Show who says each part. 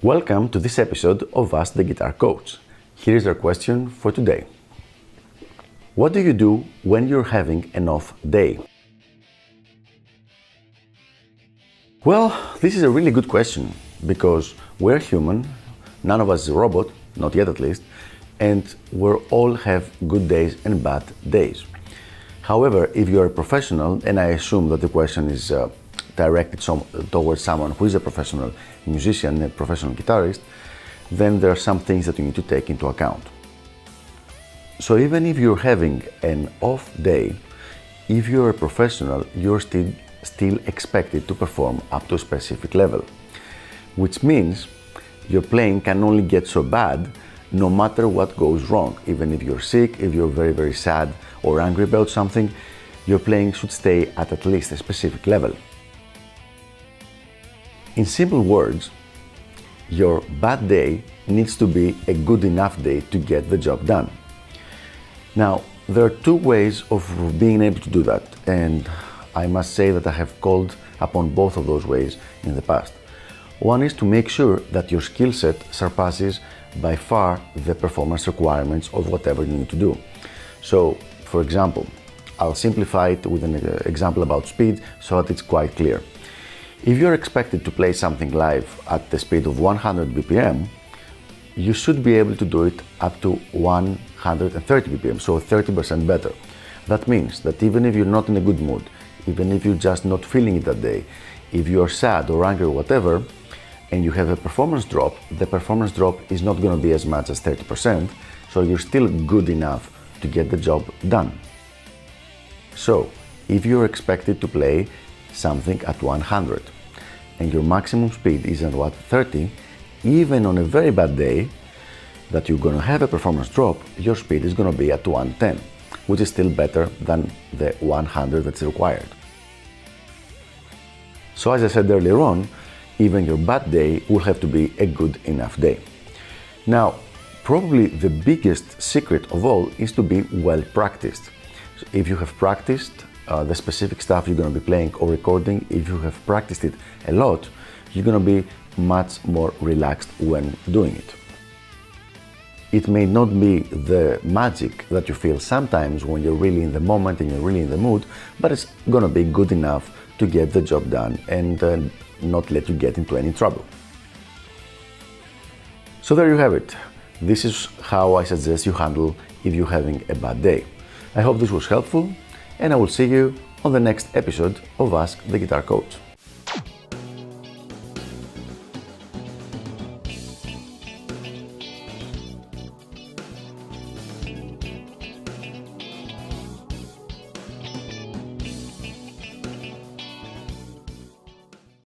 Speaker 1: Welcome to this episode of Ask the Guitar Coach. Here is our question for today. What do you do when you're having an off day? Well, this is a really good question because we're human, none of us is a robot, not yet at least, and we all have good days and bad days. However, if you're a professional, and I assume that the question is directed towards someone who is a professional musician, a professional guitarist, then there are some things that you need to take into account. So even if you're having an off day, if you're a professional, you're still expected to perform up to a specific level, which means your playing can only get so bad no matter what goes wrong. Even if you're sick, if you're very, very sad or angry about something, your playing should stay at least a specific level. In simple words, your bad day needs to be a good enough day to get the job done. Now, there are two ways of being able to do that, and I must say that I have called upon both of those ways in the past. One is to make sure that your skill set surpasses by far the performance requirements of whatever you need to do. So, for example, I'll simplify it with an example about speed so that it's quite clear. If you're expected to play something live at the speed of 100 BPM, you should be able to do it up to 130 BPM, so 30% better. That means that even if you're not in a good mood, even if you're just not feeling it that day, if you're sad or angry or whatever, and you have a performance drop, the performance drop is not going to be as much as 30%, so you're still good enough to get the job done. So, if you're expected to play something at 100 and your maximum speed is at 30, even on a very bad day that you're going to have a performance drop, your speed is going to be at 110, which is still better than the 100 that's required. So as I said earlier on, even your bad day will have to be a good enough day. Now, probably the biggest secret of all is to be well practiced. So if you have practiced the specific stuff you're going to be playing or recording, if you have practiced it a lot, you're going to be much more relaxed when doing it. It may not be the magic that you feel sometimes when you're really in the moment and you're really in the mood, but it's going to be good enough to get the job done and not let you get into any trouble. So there you have it. This is how I suggest you handle if you're having a bad day. I hope this was helpful, and I will see you on the next episode of Ask the Guitar Coach.